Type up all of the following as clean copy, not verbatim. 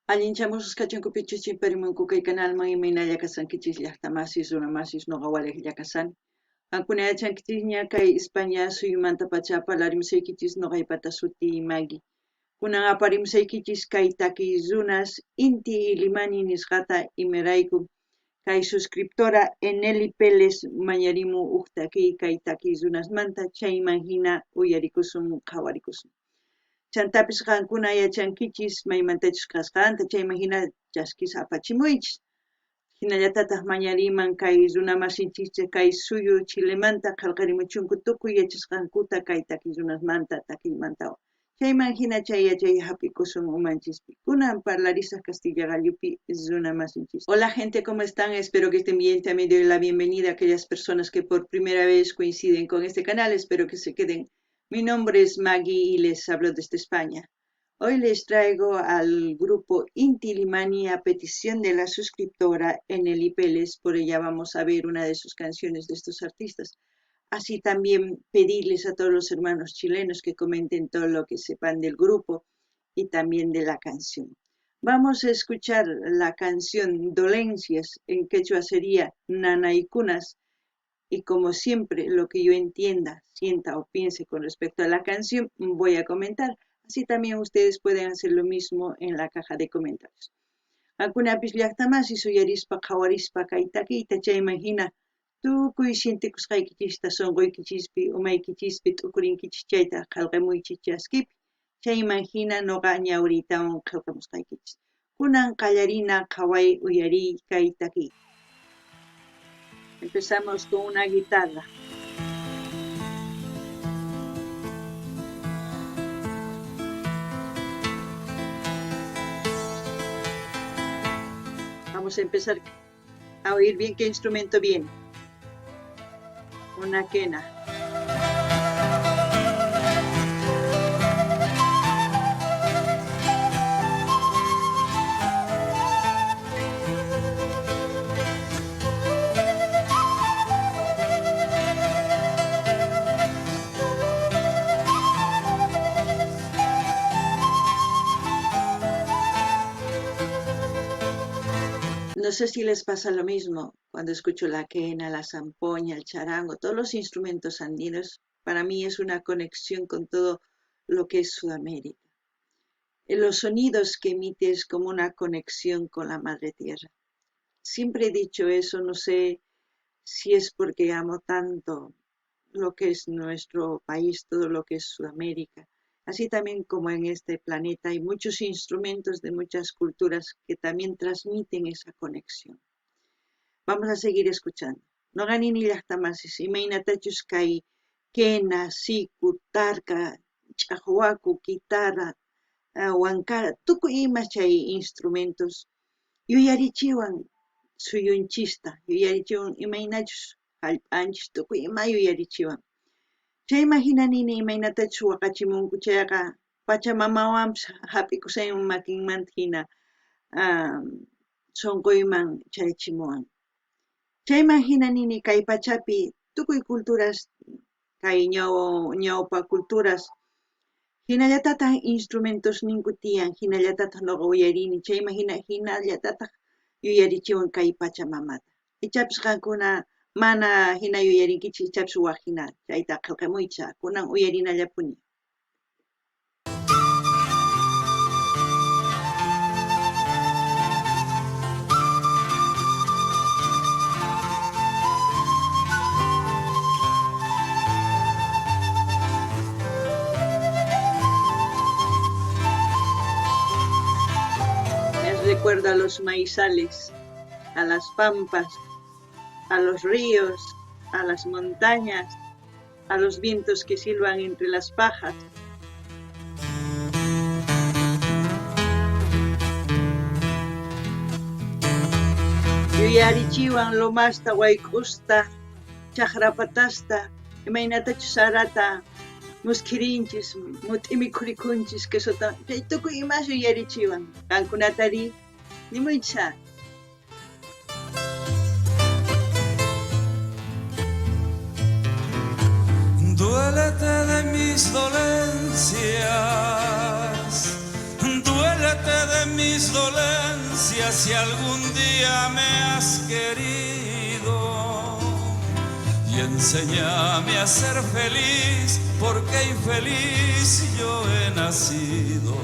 Allinchamos kachankupichis chimparimunku kay canalman imaynalla kasankichis llaqtamasis runamasis noqa waliqlla kasani. Ankuna yachankichikña kay España suyumanta pachapa larimsaykichis noqaypata suti Maggie. Kunan aparimsaykichis kay takiy runas inti Ilimani nisqata imarayku kay suscriptora Eneli Pérez mañarimu huk kay takiy runasmanta chayman hina uyarikusun qhawarikusun. Chantapis qankuna yachankichis maymantachis kasqanta chayman hina chaskis apachimuychis. Hinallatataq mañariman kay runamasinchikcha kay suyu Chilemanta qallqarimuchunku tukuy yachasqankuta kay takiy runasmanta takiymantawa. Chayman hina chay yachay hap'ikusun umanchispi. Kunan parlarisaq Castilla Gallupi runamasinchis. Hola gente, ¿cómo están? Espero que estén bien. También doy la bienvenida a aquellas personas que por primera vez coinciden con este canal. Espero que se queden. Mi nombre es Maggie y les hablo desde España. Hoy les traigo al grupo Inti Illimani a petición de la suscriptora Eneli Pérez. Por ella vamos a ver una de sus canciones de estos artistas. Así también pedirles a todos los hermanos chilenos que comenten todo lo que sepan del grupo y también de la canción. Vamos a escuchar la canción Dolencias, en quechua sería Nanaykunas. Y como siempre, lo que yo entienda, sienta o piense con respecto a la canción, voy a comentar. Así también ustedes pueden hacer lo mismo en la caja de comentarios. Akunapis llaqtamasi suyarispa qhawarispa kay takiyta chayman hina tukuy sintikusqaykichista sunquykichishpi umaykichishpi t'ukurinkichis chayta qallqamuychis chaskipi chayman hina noqa ñawriytawan qillqamusqaykichis. Kunan qallarina qhaway uyariy kay takiyta. Empezamos con una guitarra. Vamos a empezar a oír bien qué instrumento viene. Una quena. No sé si les pasa lo mismo cuando escucho la quena, la zampoña, el charango, todos los instrumentos andinos. Para mí es una conexión con todo lo que es Sudamérica. Los sonidos que emite es como una conexión con la madre tierra. Siempre he dicho eso, no sé si es porque amo tanto lo que es nuestro país, todo lo que es Sudamérica. Así también como en este planeta hay muchos instrumentos de muchas culturas que también transmiten esa conexión. Vamos a seguir escuchando. No ganini llaqtamasis, imaynatachus kay quena, siku, tarka, ch'aqwaku, guitarra, huancara, tukuy ima chay instrumentos yuyarichiwan suyunchista, yuyarichiwan imaynachus hallp'anchis, tukuy ima yuyarichiwan. Chayman hina nini imaynatachus waqachimunku chayqa Pachamamawanpas hap'ikusayman makinmanta hina sunquyman charichimuwan. Chayman hina nini kay pachapi tukuy culturas kay ñawpa culturas hinallatataq instrumentos ninku tiyan, hinallatataq noqa uyarini chayman hinallatataq yuyarichiwan kay Pachamamata. Ichapis qankuna mana hina yuyarinkichis ichapis waq hina chayta qillqamuycha kunan uyarinallapuni. Recuerda a los maizales, a las pampas, a los ríos, a las montañas, a los vientos que silban entre las pajas. Yuyarichiwan lomasta wayk'usta, chaqrapatasta, imaynatachus sarata muskirinchis, mut'imikhurikunchis quesota, chay tukuy imas yuyarichiwan. Qankunatari nimuycha. Duélete de mis dolencias, duélete curarte de mis dolencias si algún día me has querido. Y enséñame a ser feliz, porque infeliz yo he nacido.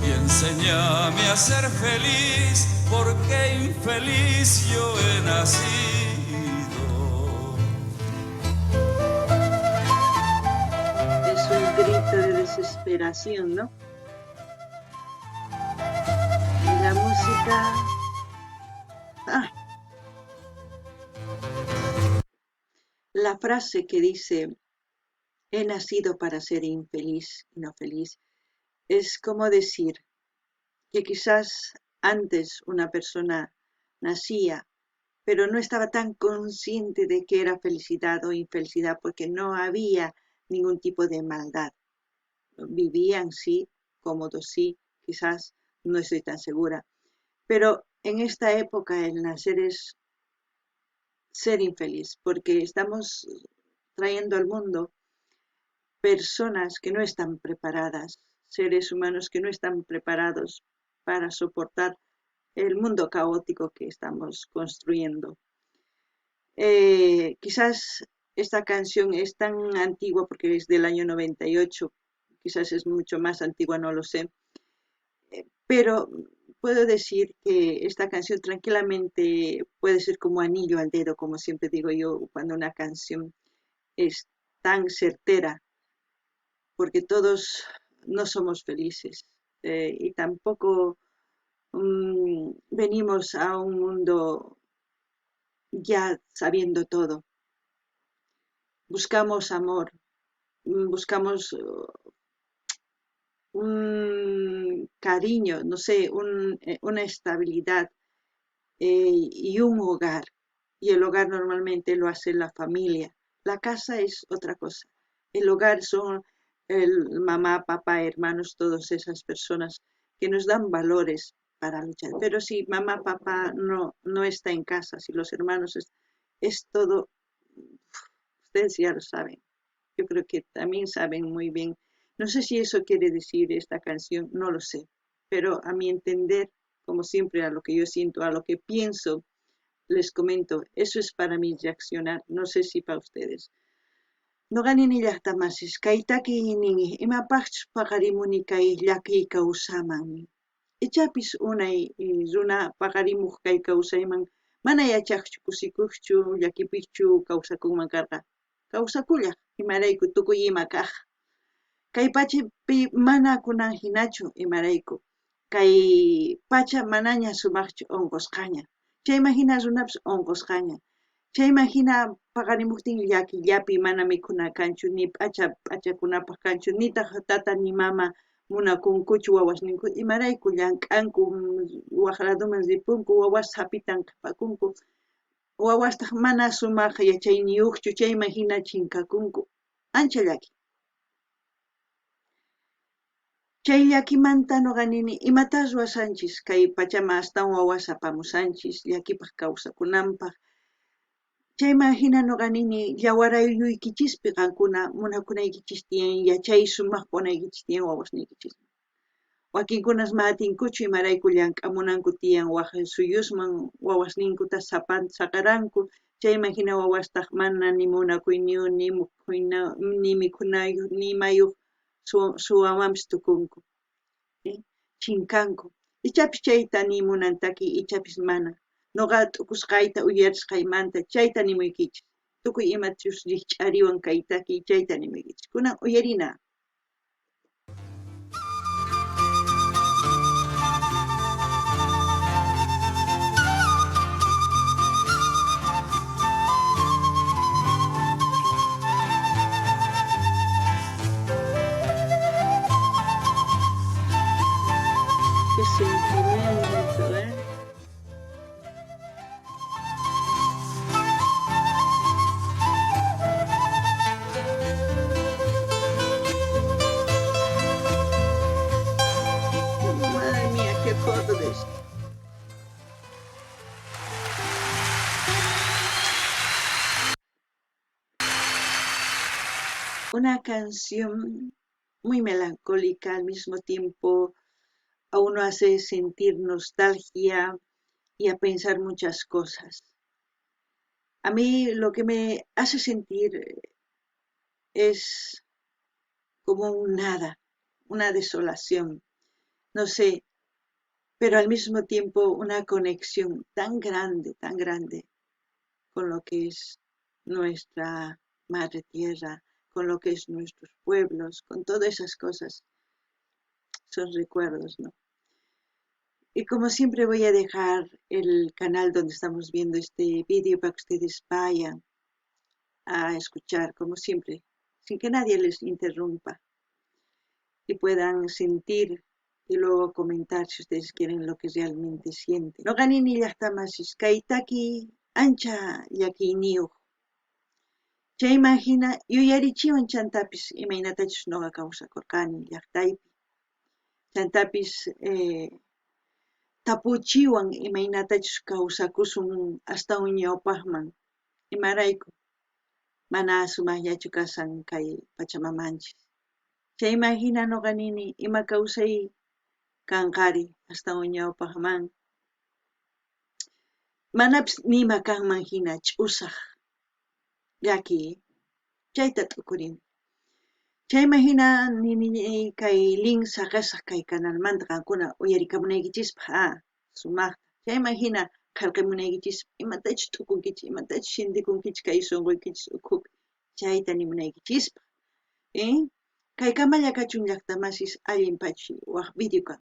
Y enséñame a ser feliz, porque infeliz yo he nacido. Es un grito de desesperación, ¿no? Y la música... ¡Ah! La frase que dice, he nacido para ser infeliz y no feliz, es como decir que quizás antes una persona nacía, pero no estaba tan consciente de que era felicidad o infelicidad porque no había ningún tipo de maldad. Vivían, sí, cómodos, sí, quizás, no estoy tan segura. Pero en esta época el nacer es ser infeliz, porque estamos trayendo al mundo personas que no están preparadas, seres humanos que no están preparados para soportar el mundo caótico que estamos construyendo. Quizás esta canción es tan antigua porque es del año 98, quizás es mucho más antigua, no lo sé, pero puedo decir que esta canción tranquilamente puede ser como anillo al dedo, como siempre digo yo, cuando una canción es tan certera, porque todos no somos felices y tampoco venimos a un mundo ya sabiendo todo. Buscamos amor, buscamos un cariño, no sé, una estabilidad y un hogar. Y el hogar normalmente lo hace la familia. La casa es otra cosa. El hogar son el mamá, papá, hermanos, todas esas personas que nos dan valores para luchar. Pero si mamá, papá no está en casa, si los hermanos es todo, ustedes ya lo saben. Yo creo que también saben muy bien. No sé si eso quiere decir esta canción, no lo sé. Pero a mi entender, como siempre, a lo que yo siento, a lo que pienso, les comento, eso es para mí reaccionar, no sé si para ustedes. Noqani llaqtamasis kaytaki nini imapaqchus paqarimuni kay llaki kawsamanmi. Ichapis unay runa paqarimuq kay kawsayman mana yachaqchu kusikuqchu llakipiqchu kawsakunman karqa. Kawsakullaq imarayku tukuy ima kaq. Kay pachapi mana kunan hinachu imarayku. Kay pacha manaña sumaqchu onqusqaña. Chayman hina runapas onqusqaña. Chayman hina paqarimuptin llakillapi mana mikhuna kanchu ni p'achakunapaq kanchu nitaq tata ni mama munakunkuchu wawasninku imarayku llank'anku waqladuman ripunku wawasta hapitan qhipakunku wawastaq mana sumaq yachayniyuqchu chayman hina chinkakunku ancha llaki. Chay llakimanta nuqa nini imatas ruwasanchis kay pachaman astawan wawasa apamusanchis llakipaq kawsakunanpaq. Chayman hina nuqa nini llawarayuykichispi qankuna munakunaykichis tiyan yachay sumaq punaykichis tiyan wawasniykichis. Wakinkunas matinkuchu imarayku llank'amunanku tiyan waq suyusman wawasninkuta saqaranku chayman hina wawastaq mana ni munakuyniyuq ni mikhunayuq ni mayuq suwamampis tukunku. Chinkanku. Ichapis chayta nimunantaki ichapis mana. Nuqa t'ukusqayta uyarisqaymanta chayta nimuykichis. Tukuy imachus riqch'ariwan kaytaki chayta nimuykichis. Kunan uyarina. Qué sentimiento, ¿eh? Madre mía, qué acuerdo de esto. Una canción muy melancólica al mismo tiempo a uno hace sentir nostalgia y a pensar muchas cosas. A mí lo que me hace sentir es como un nada, una desolación, no sé, pero al mismo tiempo una conexión tan grande con lo que es nuestra madre tierra, con lo que es nuestros pueblos, con todas esas cosas, esos recuerdos, ¿no? Y como siempre voy a dejar el canal donde estamos viendo este vídeo para que ustedes vayan a escuchar, como siempre, sin que nadie les interrumpa y puedan sentir y luego comentar si ustedes quieren lo que realmente sienten. No ganin ni llaqtamasis, kaitaki ancha llakiniuq. Chay imagina yuyarichiwan chantapis imaynatachus noqa kawsakurqani llaqtaypi. Chantapis tapuchiwan imaynatachus kawsakusun astawan ñawpaqman. Imarayku mana sumaqllachu kasan kay Pachamamanchis. Chay imagina noqa nini ima kawsay kanqari astawan ñawpaqman. Manapis nima kanman hina ch'usaq llaki chayta t'ukurini. Chayma hina nini kay link saqasaq kay kanalmanta qankuna uyarikamunaykichispa sumaqta. Chayma hina qillqamunaykichispa imatachus t'ukunkichis, imatachus shintikunkichis kay sunquykichis ukhupi chayta nimunaykichispa. Kay kamalla kachun llaqtamasis allinpachi waq video kan.